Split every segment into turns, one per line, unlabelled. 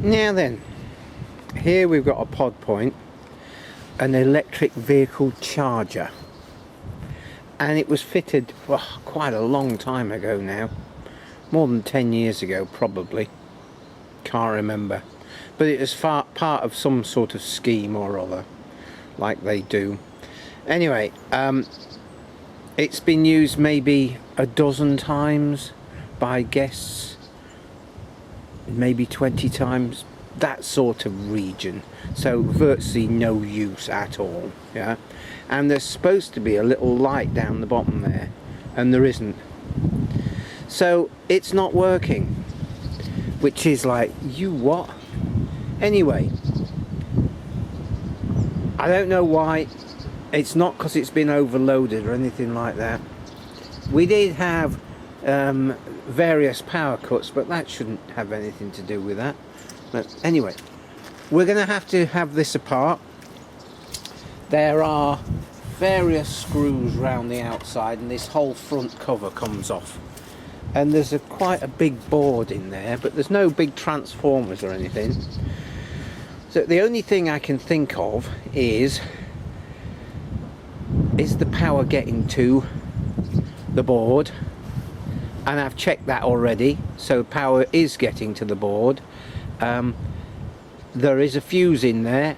Now then, here we've got a Podpoint, an electric vehicle charger, and it was fitted quite a long time ago now, more than 10 years ago probably, can't remember, but it was part of some sort of scheme or other, like they do. Anyway, it's been used maybe a dozen times by guests, maybe 20 times, that sort of region, so virtually no use at all. Yeah, and there's supposed to be a little light down the bottom there, and there isn't, so it's not working, which is like, you what? Anyway, I don't know why. It's not because it's been overloaded or anything like that. We did have various power cuts, but that shouldn't have anything to do with that. But anyway, we're going to have this apart. There are various screws round the outside, and this whole front cover comes off, and there's quite a big board in there, but there's no big transformers or anything. So the only thing I can think of is the power getting to the board, and I've checked that already, so power is getting to the board. There is a fuse in there.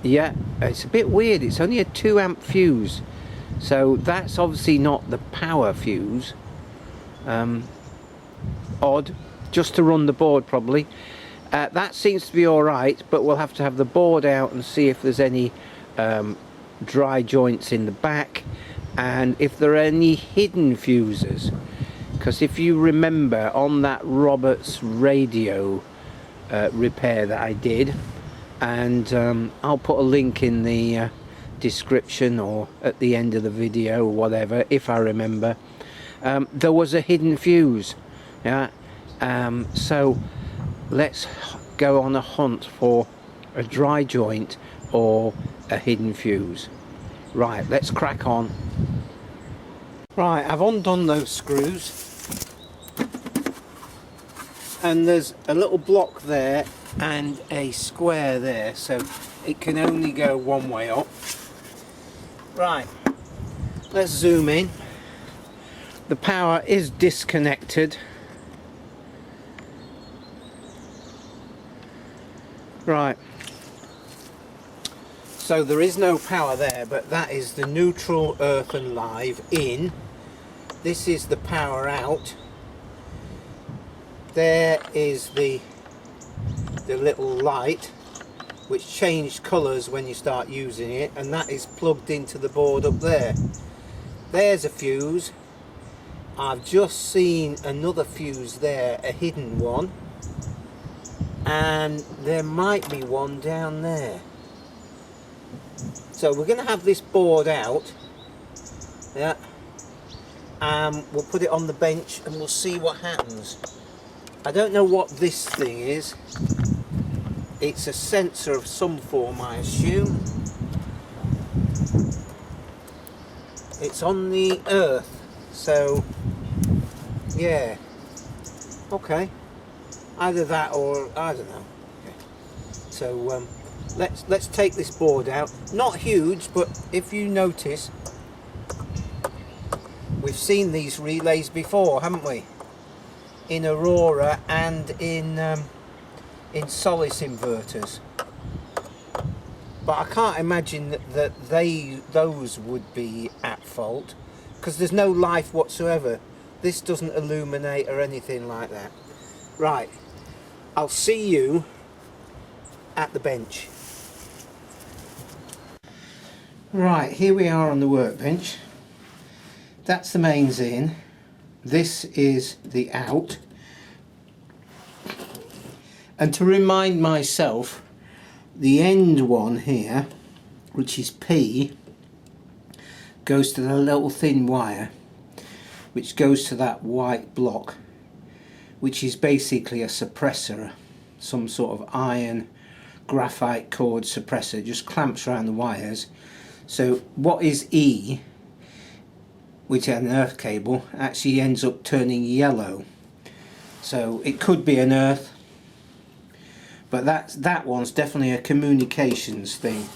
Yeah, it's a bit weird, it's only a 2 amp fuse, so that's obviously not the power fuse. Odd, just to run the board probably. That seems to be alright, but we'll have to have the board out and see if there's any dry joints in the back, and if there are any hidden fuses, because if you remember on that Roberts radio repair that I did, and I'll put a link in the description or at the end of the video or whatever if I remember, there was a hidden fuse. Yeah, so let's go on a hunt for a dry joint or a hidden fuse. Right, let's crack on. Right, I've undone those screws, and there's a little block there and a square there, so it can only go one way up. Right, let's zoom in. The power is disconnected. Right, so there is no power there, but that is the neutral, earth and live in. This is the power out. There is the little light which changed colours when you start using it, and that is plugged into the board up there. There's a fuse. I've just seen another fuse there, a hidden one, and there might be one down there. So we're going to have this board out, yeah, and we'll put it on the bench and we'll see what happens. I don't know what this thing is. It's a sensor of some form, I assume. It's on the earth, so yeah, okay, either that or I don't know. Okay. So let's take this board out. Not huge, but if you notice, we've seen these relays before, haven't we? In Aurora and in Solace inverters, but I can't imagine that those would be at fault, because there's no life whatsoever. This doesn't illuminate or anything like that. Right, I'll see you at the bench. Right, here we are on the workbench. That's the mains in. This is the out. And to remind myself, the end one here, which is P, goes to the little thin wire, which goes to that white block, which is basically a suppressor, some sort of iron graphite cord suppressor, just clamps around the wires. So what is E, which is an earth cable, actually ends up turning yellow. So it could be an earth, but that one's definitely a communications thing.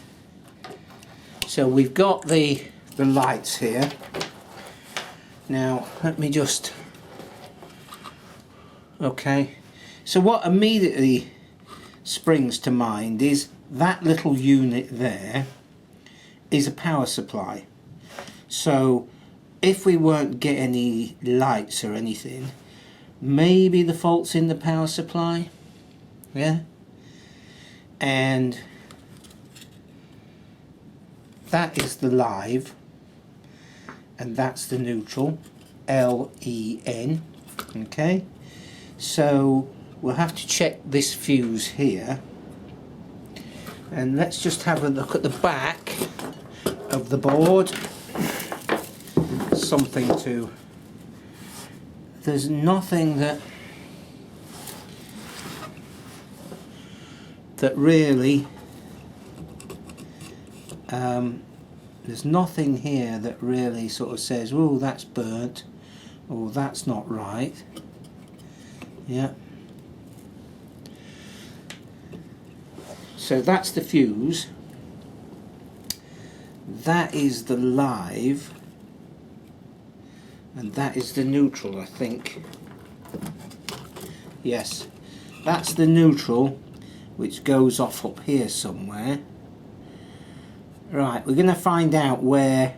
So we've got the lights here. Now let me just, okay, so what immediately springs to mind is that little unit there is a power supply. So if we weren't getting any lights or anything, maybe the fault's in the power supply. Yeah, and that is the live and that's the neutral, LEN. Okay, so we'll have to check this fuse here, and let's just have a look at the back of the board. Something to, there's nothing that really there's nothing here that really sort of says, oh, that's burnt, or that's not right. Yeah, so that's the fuse, that is the live, and that is the neutral, I think. Yes, that's the neutral, which goes off up here somewhere. Right, we're going to find out where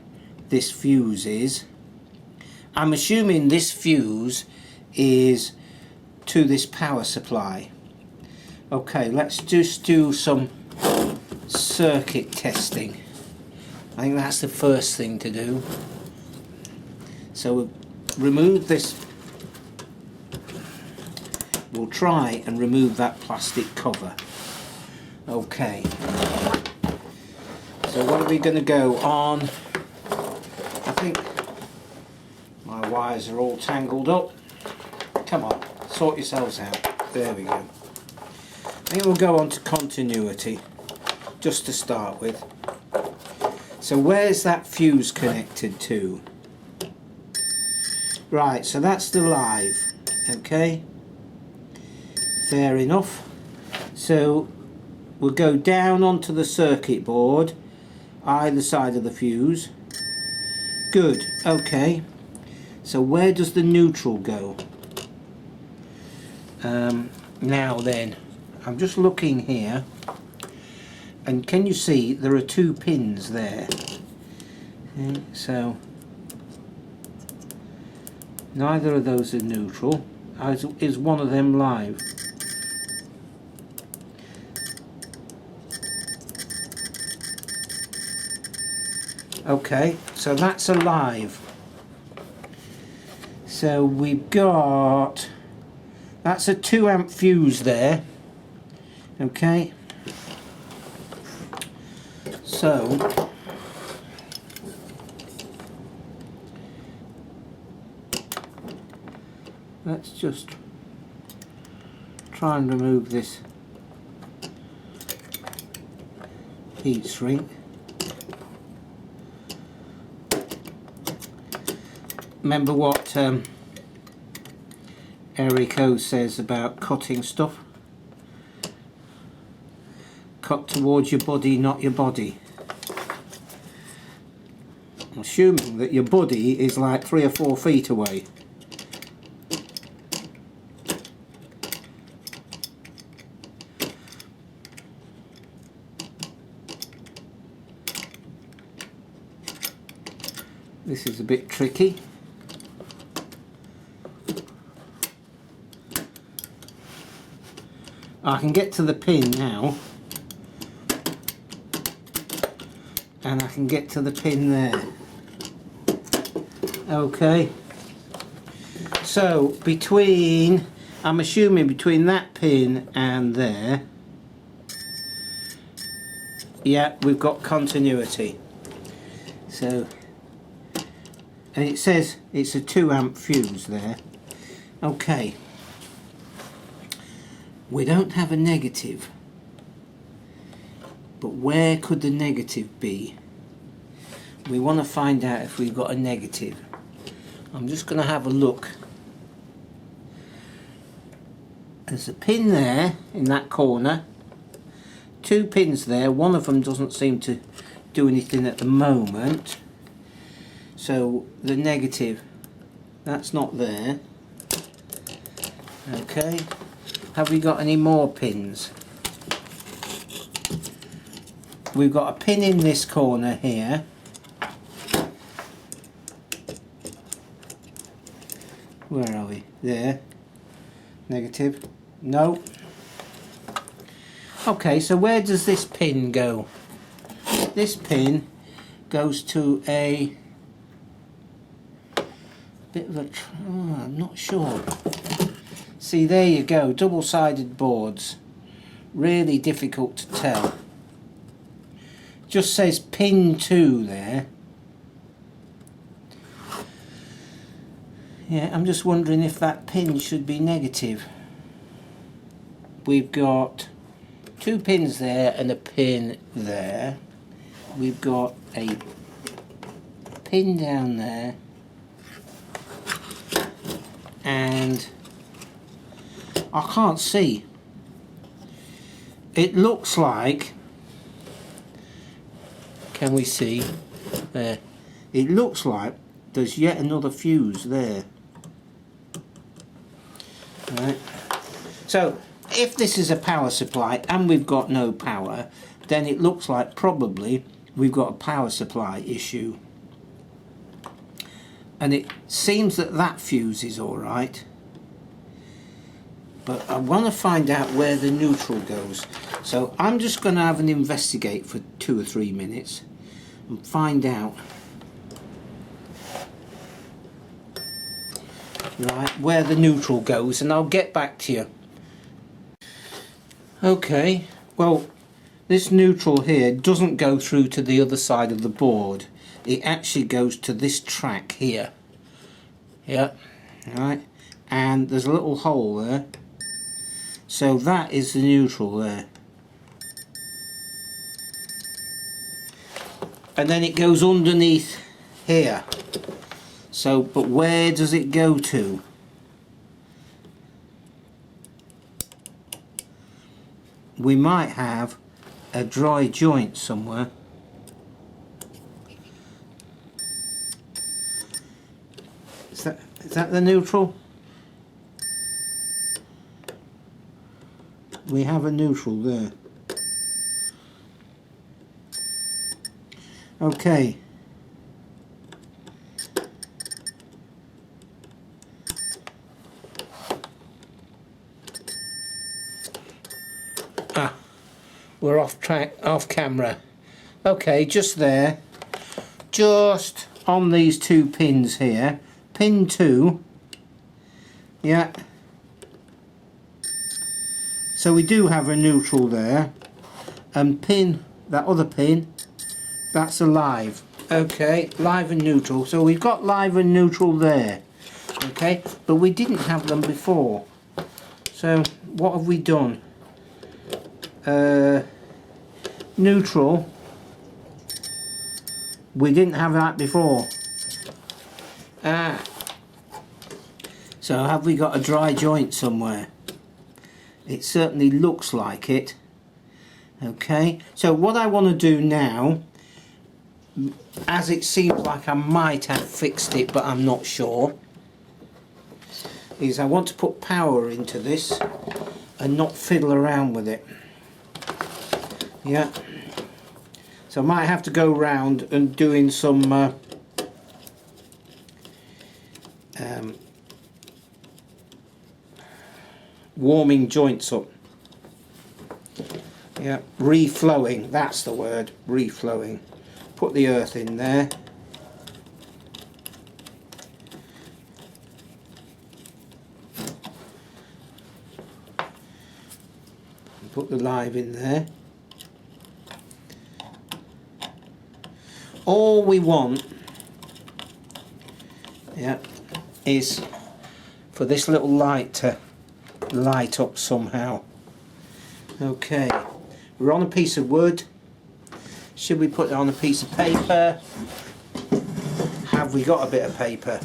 this fuse is. I'm assuming this fuse is to this power supply. Okay, let's just do some circuit testing. I think that's the first thing to do. So we'll remove this. We'll try and remove that plastic cover. Okay. So what are we going to go on? I think my wires are all tangled up. Come on, sort yourselves out. There we go. I think we'll go on to continuity, just to start with. So where's that fuse connected to? Right, so that's the live. Okay, fair enough. So we'll go down onto the circuit board, either side of the fuse. Good, okay. So where does the neutral go? Now then, I'm just looking here, and can you see there are two pins there? Okay, so neither of those are neutral. Is one of them live? Okay, so that's a live. So we've got, that's a 2 amp fuse there. Okay, so let's just try and remove this heat shrink. Remember what Erico says about cutting stuff? Cut towards your body, not your body. I'm assuming that your body is like 3 or 4 feet away. This is a bit tricky. I can get to the pin now, and I can get to the pin there. Okay, so between, I'm assuming between that pin and there, yeah, we've got continuity. So, and it says it's a 2 amp fuse there. Okay, we don't have a negative, but where could the negative be? We want to find out if we've got a negative. I'm just going to have a look There's a pin there in that corner, 2 pins there, one of them doesn't seem to do anything at the moment, so the negative, that's not there. Okay, have we got any more pins? We've got a pin in this corner here. Where are we? There. Negative. No. Okay, so where does this pin go? This pin goes to a bit of a... I'm not sure. See, there you go. Double-sided boards. Really difficult to tell. Just says pin 2 there. Yeah, I'm just wondering if that pin should be negative. We've got 2 pins there and a pin there. We've got a pin down there. And I can't see. It looks like... Can we see? There. It looks like there's yet another fuse there. Right. So if this is a power supply and we've got no power, then it looks like probably we've got a power supply issue. And it seems that that fuse is alright. But I want to find out where the neutral goes. So I'm just going to have an investigate for 2 or 3 minutes and find out where the neutral goes, and I'll get back to you. Okay, well, this neutral here doesn't go through to the other side of the board. It actually goes to this track here. Yeah, right, and there's a little hole there. So that is the neutral there. And then it goes underneath here. So, but where does it go to? We might have a dry joint somewhere. Is that the neutral? We have a neutral there. Okay. We're off track, off camera. Okay, just there. Just on these 2 pins here. Pin 2. Yeah. So we do have a neutral there. And pin, that other pin, that's a live. Okay, live and neutral. So we've got live and neutral there. Okay, but we didn't have them before. So what have we done? Neutral. We didn't have that before. So have we got a dry joint somewhere? It certainly looks like it. Okay, so what I want to do now, as it seems like I might have fixed it but I'm not sure, is I want to put power into this and not fiddle around with it. Yeah, so I might have to go round and doing some warming joints up. Yeah, reflowing, that's the word, reflowing. Put the earth in there. Put the live in there. All we want, yeah, is for this little light to light up somehow. Okay, we're on a piece of wood. Should we put it on a piece of paper? Have we got a bit of paper?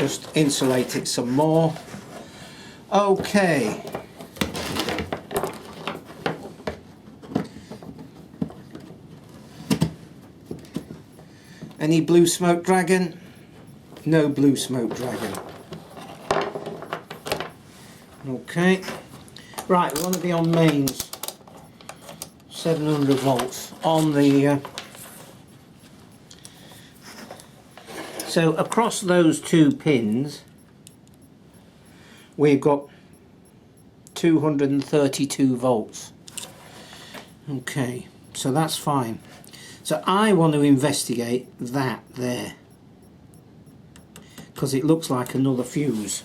just insulate it some more. Okay. Any blue smoke dragon? No blue smoke dragon. Okay. Right, we want to be on mains. 700 volts on the so across those two pins we've got 232 volts. Okay, so that's fine. So I want to investigate that there because it looks like another fuse.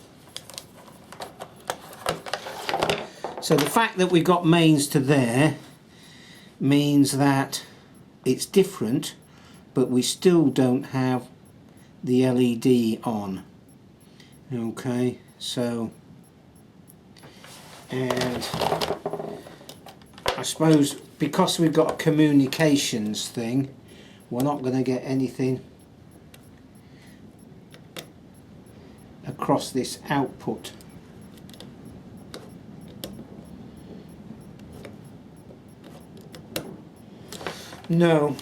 So the fact that we got mains to there means that it's different, but we still don't have the LED on. Okay, so, and I suppose because we've got a communications thing, we're not going to get anything across this output. No.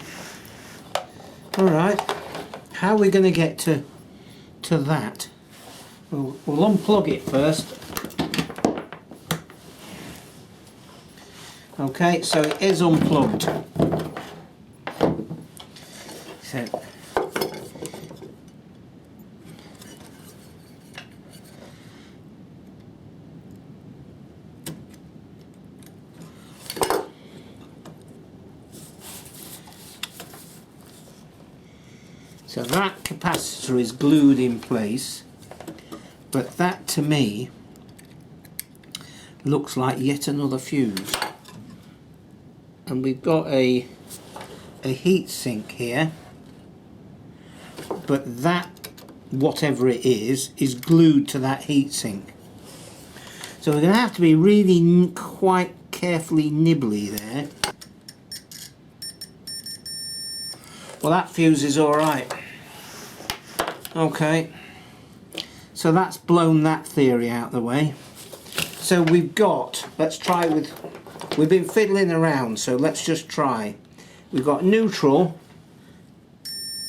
Alright, how are we going to get to that? We'll unplug it first. Okay, so it is unplugged. So that capacitor is glued in place, but that to me looks like yet another fuse. And we've got a heat sink here, but that, whatever it is glued to that heat sink. So we're going to have to be really quite carefully nibbly there. Well, that fuse is alright. Okay, so that's blown that theory out of the way. So we've got, let's try with, we've been fiddling around, so let's just try. We've got neutral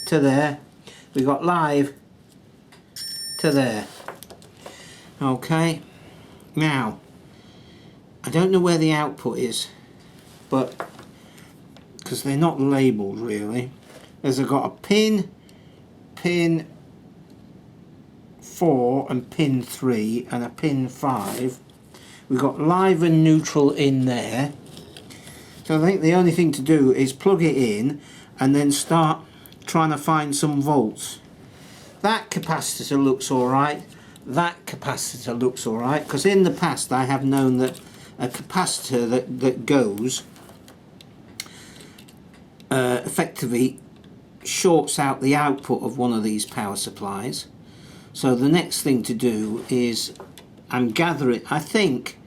to there, we've got live to there. Okay, now I don't know where the output is, but because they're not labelled really. There's got a pin 4 and pin 3 and a pin 5. We've got live and neutral in there. So I think the only thing to do is plug it in and then start trying to find some volts. That capacitor looks alright. That capacitor looks alright, because in the past I have known that a capacitor that goes effectively shorts out the output of one of these power supplies. So the next thing to do is, I'm gathering, I think,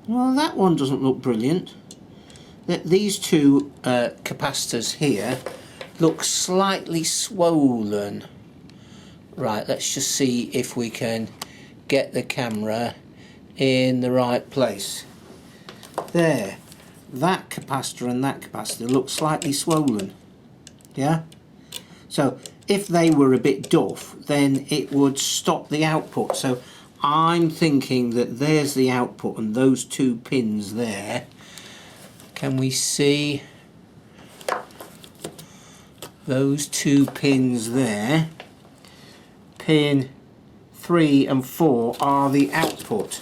well, that one doesn't look brilliant. That these two capacitors here look slightly swollen. Right, let's just see if we can get the camera in the right place. There, that capacitor and that capacitor look slightly swollen. Yeah? So if they were a bit duff, then it would stop the output. So I'm thinking that there's the output and those two pins there. Can we see those two pins there? Pin 3 and 4 are the output.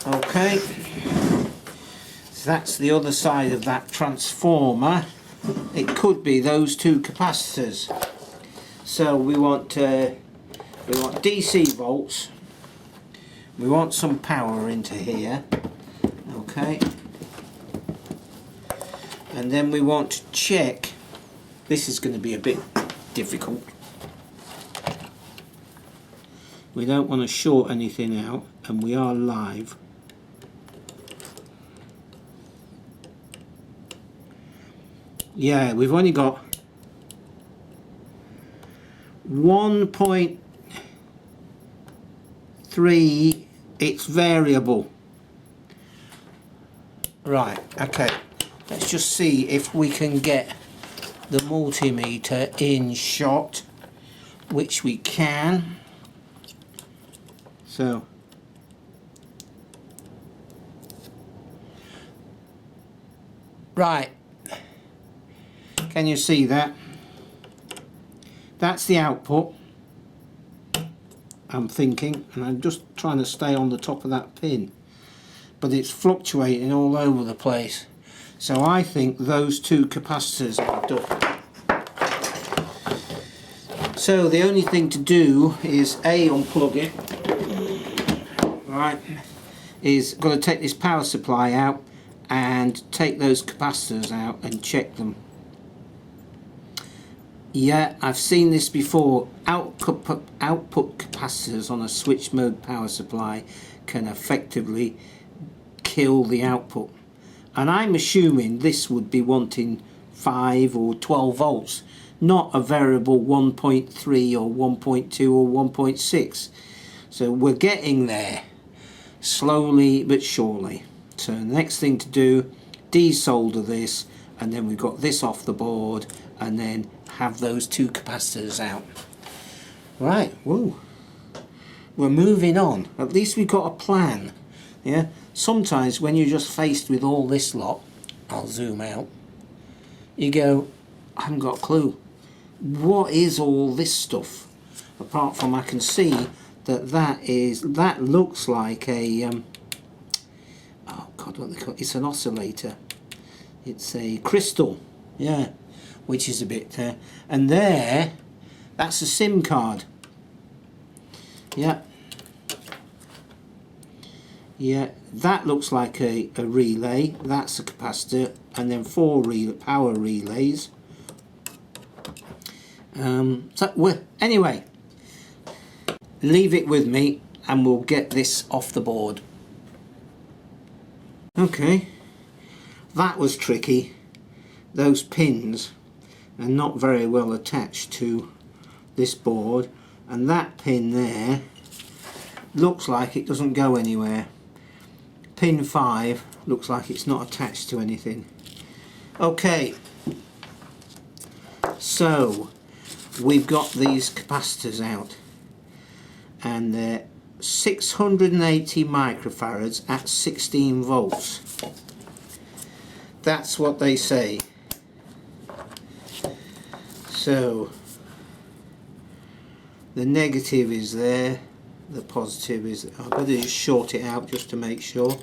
Okay, so that's the other side of that transformer. It could be those two capacitors. So we want DC volts. We want some power into here. Okay, and then we want to check. This is going to be a bit difficult. We don't want to short anything out, and we are live. Yeah, we've only got 1.2 1.3, it's variable. Right, okay, let's just see if we can get the multimeter in shot, which we can. So right, can you see that? That's the output, I'm thinking, and I'm just trying to stay on the top of that pin, but it's fluctuating all over the place. So I think those two capacitors are done. So the only thing to do is unplug it. Right, is got to take this power supply out and take those capacitors out and check them. Yeah, I've seen this before. Output capacitors on a switch mode power supply can effectively kill the output, and I'm assuming this would be wanting 5 or 12 volts, not a variable 1.3 or 1.2 or 1.6. so we're getting there slowly but surely. So the next thing to do, desolder this, and then we've got this off the board, and then have those two capacitors out. Right, woo, we're moving on. At least we've got a plan. Yeah, sometimes when you're just faced with all this lot, I'll zoom out, you go, I haven't got a clue. What is all this stuff? Apart from I can see that looks like a oh god, what they call it? It's an oscillator. It's a crystal, yeah, which is a bit and there, that's a SIM card. Yeah, yeah, that looks like a relay. That's a capacitor, and then 4 power relays. Anyway, leave it with me and we'll get this off the board. Okay, that was tricky. Those pins are not very well attached to this board, and that pin there looks like it doesn't go anywhere. Pin 5 looks like it's not attached to anything. Okay, so we've got these capacitors out, and they're 680 microfarads at 16 volts. That's what they say. So the negative is there, the positive is, I've got to just short it out just to make sure.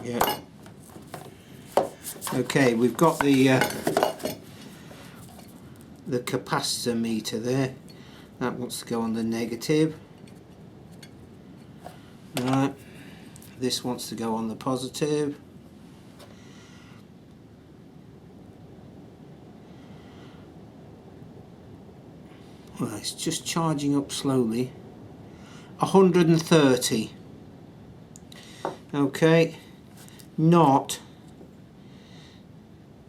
Yeah. Okay, we've got the capacitor meter there. That wants to go on the negative. Right. This wants to go on the positive. Well, it's just charging up slowly. 130. Okay, not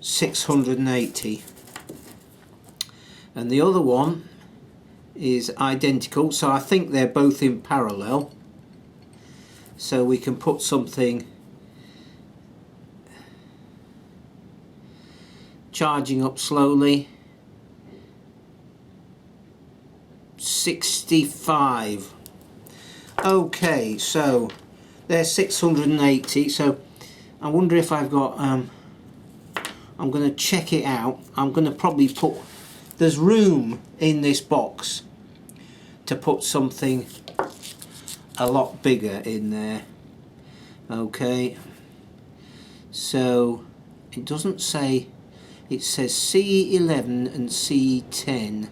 680. And the other one is identical, so I think they're both in parallel. So we can put something charging up slowly. 65. Okay, so they're 680. So I wonder if I've got I'm going to check it out. I'm going to probably put, there's room in this box to put something a lot bigger in there. Okay, so it doesn't say, it says C11 and C10.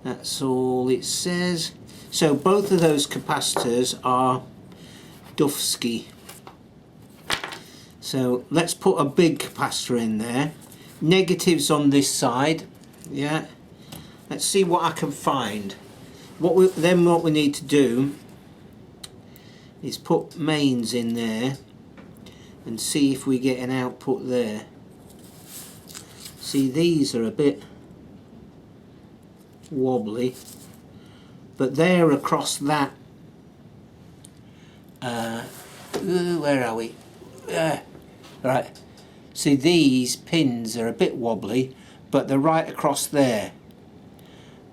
That's all it says. So both of those capacitors are Dufsky. So let's put a big capacitor in there. Negatives on this side. Yeah. Let's see what I can find. What we need to do is put mains in there and see if we get an output there. See, these are a bit wobbly. but they're across that. Where are we? Right. See, these pins are a bit wobbly, but they're right across there,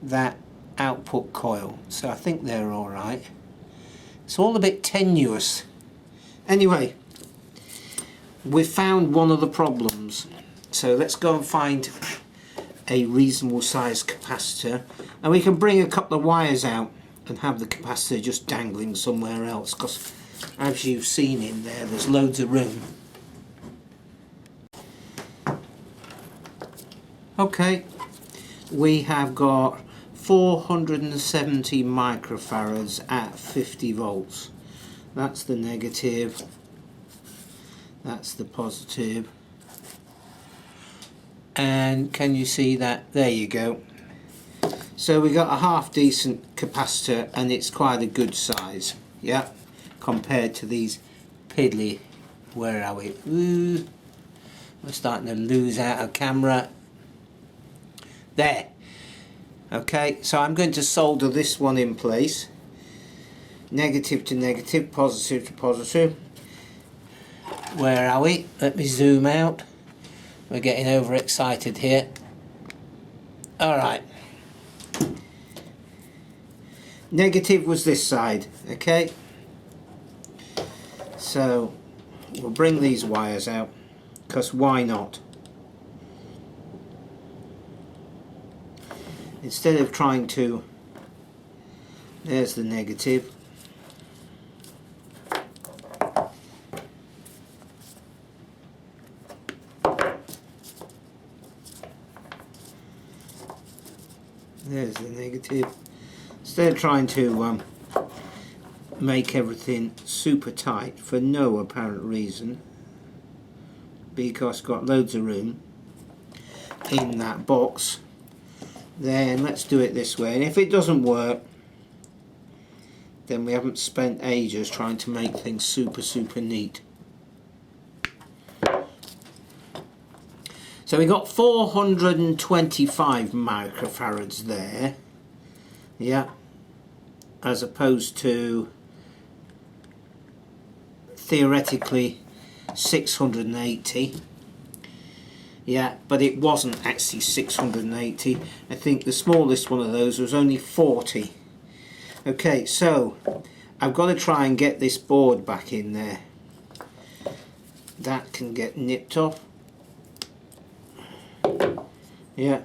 that output coil. So I think they're all right. It's all a bit tenuous. Anyway, we found one of the problems. So let's go and find a reasonable sized capacitor, and we can bring a couple of wires out and have the capacitor just dangling somewhere else, because as you've seen in there, there's loads of room. Okay, we have got 470 microfarads at 50 volts. That's the negative, that's the positive, and can you see that? There you go. So we got a half decent capacitor, and it's quite a good size, yeah, compared to these piddly. Where are we? Ooh, we're starting to lose out of camera. There. Okay, so I'm going to solder this one in place. Negative to negative, positive to positive. Where are we? Let me zoom out. We're getting overexcited here. Alright. Negative was this side, okay? So we'll bring these wires out, because why not? Instead of trying to, there's the negative. There's the negative. Instead of trying to make everything super tight for no apparent reason, because it's got loads of room in that box, then let's do it this way. And if it doesn't work, then we haven't spent ages trying to make things super neat. So we got 425 microfarads there, yeah, as opposed to theoretically 680. Yeah, but it wasn't actually 680. I think the smallest one of those was only 40. Okay, so I've got to try and get this board back in there. That can get nipped off. Yeah.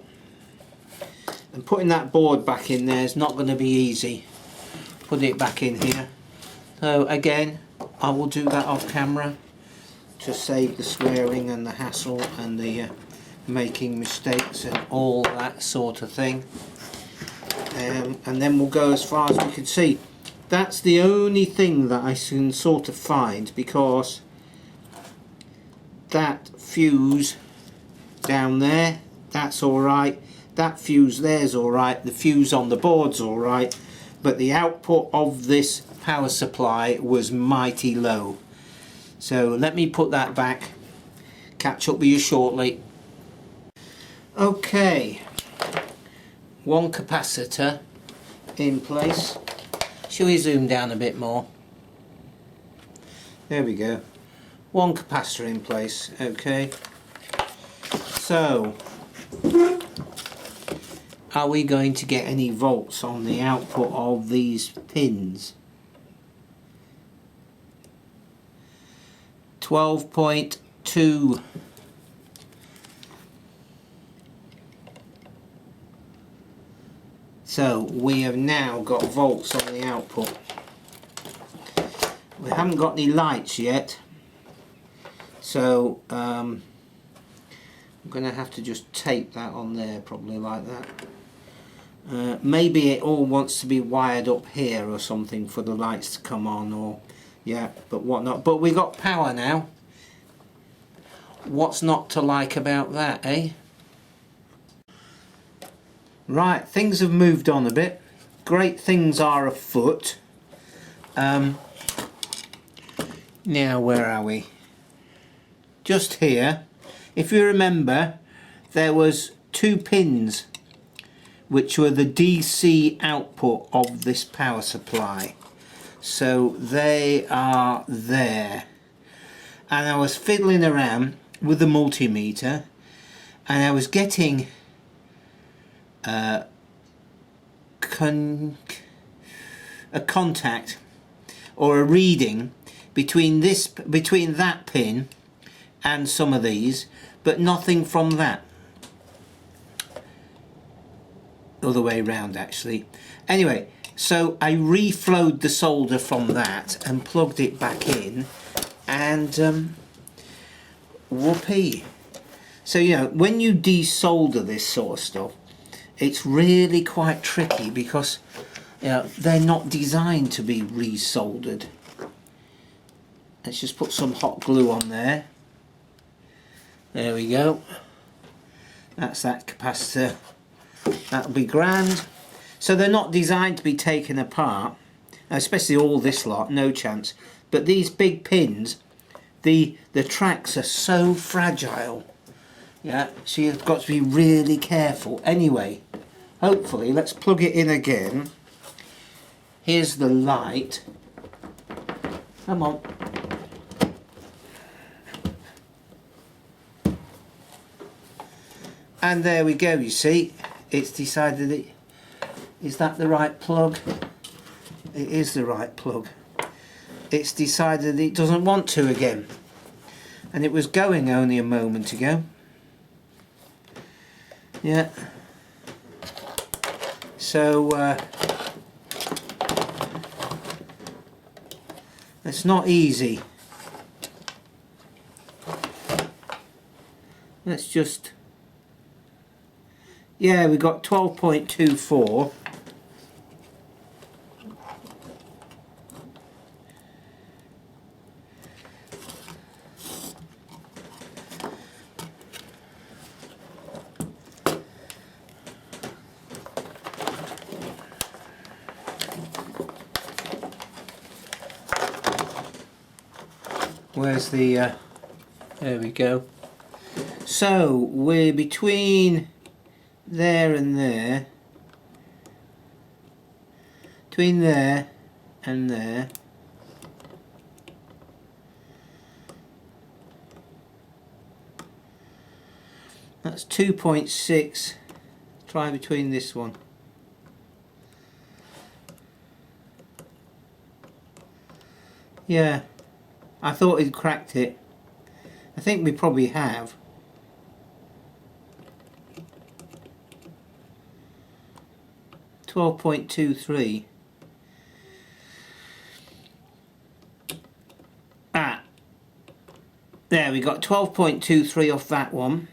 And putting that board back in there is not going to be easy. Put it back in here. So again, I will do that off camera, to save the swearing and the hassle and the making mistakes and all that sort of thing. And then we'll go as far as we can see. That's the only thing that I can sort of find, because that fuse down there, that's alright. That fuse there's alright. The fuse on the board's alright. But the output of this power supply was mighty low. So let me put that back, catch up with you shortly. Okay, one capacitor in place. Shall we zoom down a bit more? There we go. One capacitor in place, okay. So, are we going to get any volts on the output of these pins? 12.2. So we have now got volts on the output. We haven't got any lights yet, so I'm going to have to just tape that on there, probably like that. Maybe it all wants to be wired up here or something for the lights to come on, or yeah, but whatnot. But we got power now. What's not to like about that, eh? Right, things have moved on a bit. Great things are afoot. Now, where are we? Just here. If you remember, there was two pins which were the DC output of this power supply. So they are there. And I was fiddling around with the multimeter, and I was getting a contact or a reading between that pin and some of these, but nothing from that. Other way round actually. Anyway, so I reflowed the solder from that and plugged it back in, and whoopee. So you know, when you desolder this sort of stuff, it's really quite tricky, because you know, they're not designed to be resoldered. Let's just put some hot glue on there. There we go. That's that capacitor. That'll be grand. So they're not designed to be taken apart, especially all this lot, no chance. But these big pins, the tracks are so fragile. Yeah, so you've got to be really careful. Anyway, hopefully, let's plug it in again. Here's the light. Come on. And there we go, you see. It's decided it. Is that the right plug? It is the right plug. It's decided it doesn't want to again. And it was going only a moment ago. Yeah. So it's not easy. Let's just, yeah, we got 12.24. Where's the, there we go. So we're between there and there, between there and there. That's 2.6. Try between this one. Yeah, I thought he'd cracked it. I think we probably have. .23. Ah, there we got 12.23 off that one,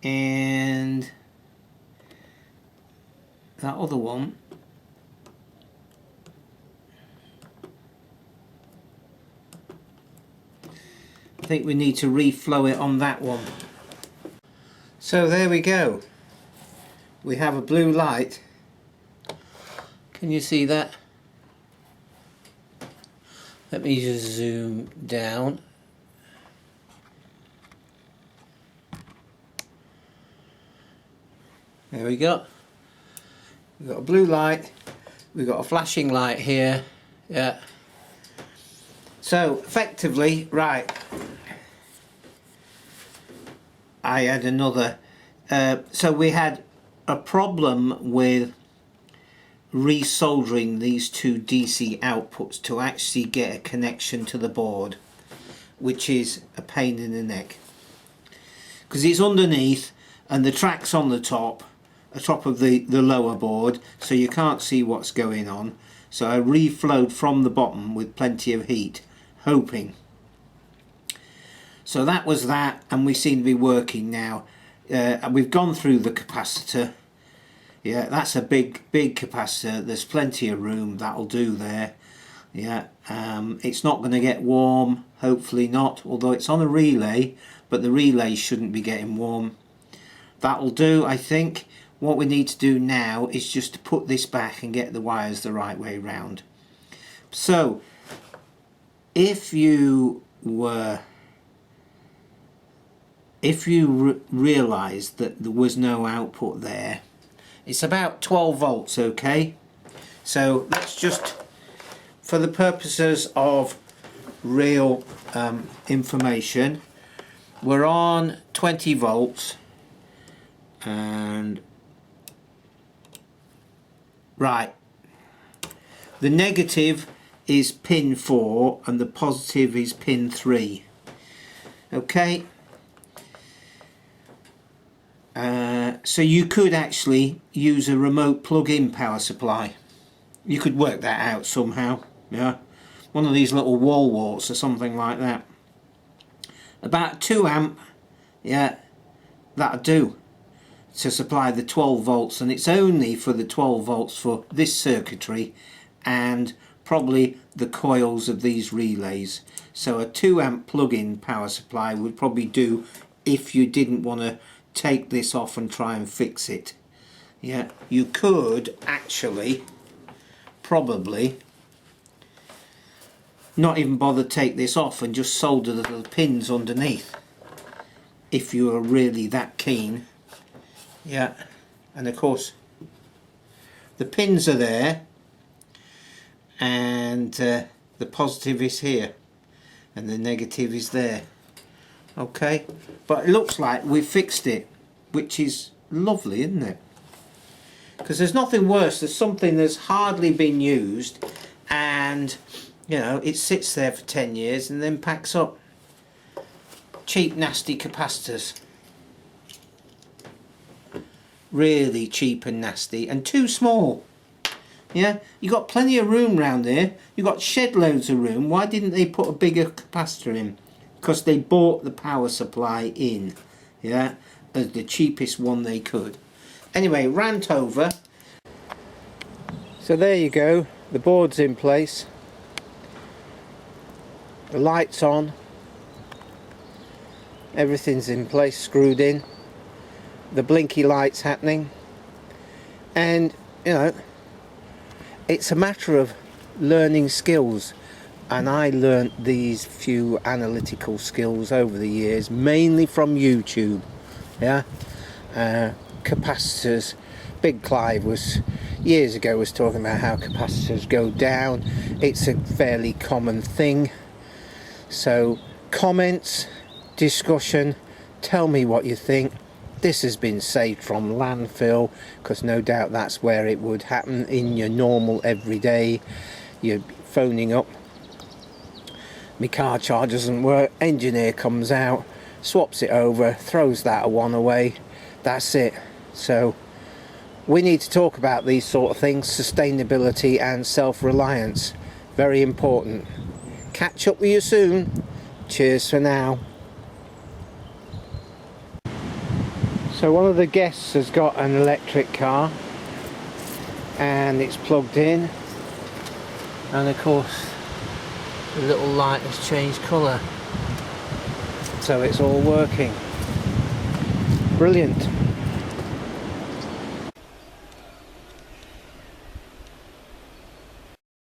and that other one. I think we need to reflow it on that one. So there we go. We have a blue light. Can you see that? Let me just zoom down. There we go. We've got a blue light. We've got a flashing light here. Yeah. So effectively, right, I had another, so we had a problem with resoldering these two DC outputs to actually get a connection to the board, which is a pain in the neck, because it's underneath and the track's on the top of the lower board, so you can't see what's going on. So I reflowed from the bottom with plenty of heat, hoping. So that was that, and we seem to be working now. We've gone through the capacitor. Yeah, that's a big capacitor. There's plenty of room. That'll do there. Yeah, it's not going to get warm, hopefully not, although it's on a relay, but the relay shouldn't be getting warm. That'll do, I think. What we need to do now is just to put this back and get the wires the right way round. So if you were if you realise that there was no output there, it's about 12 volts, okay? So let's just, for the purposes of real information, we're on 20 volts, and right, the negative is pin 4 and the positive is pin 3, okay? So you could actually use a remote plug-in power supply. You could work that out somehow, yeah? One of these little wall warts or something like that. About 2 amp, yeah, that'll do to supply the 12 volts, and it's only for the 12 volts for this circuitry and probably the coils of these relays. So a 2 amp plug-in power supply would probably do if you didn't want to take this off and try and fix it. Yeah, you could actually probably not even bother take this off and just solder the little pins underneath if you are really that keen. Yeah, and of course the pins are there, and the positive is here and the negative is there, okay? But it looks like we've fixed it, which is lovely, isn't it? Because there's nothing worse than something that's hardly been used, and you know, it sits there for 10 years and then packs up. Cheap, nasty capacitors. Really cheap and nasty, and too small. Yeah, you got plenty of room round there. You got shed loads of room. Why didn't they put a bigger capacitor in? Because they bought the power supply in, yeah, as the cheapest one they could. Anyway, rant over. So there you go. The board's in place. The light's on, everything's in place, screwed in, the blinky light's happening, and you know, it's a matter of learning skills. And I learnt these few analytical skills over the years, mainly from YouTube. Yeah, capacitors. Big Clive was years ago was talking about how capacitors go down. It's a fairly common thing. So comments, discussion, tell me what you think. This has been saved from landfill, because no doubt that's where it would happen in your normal everyday. You're phoning up, my car charger doesn't work, engineer comes out, swaps it over, throws that one away, that's it. So we need to talk about these sort of things, sustainability and self-reliance, very important. Catch up with you soon. Cheers for now. So one of the guests has got an electric car and it's plugged in, and of course the little light has changed colour, so it's all working. Brilliant.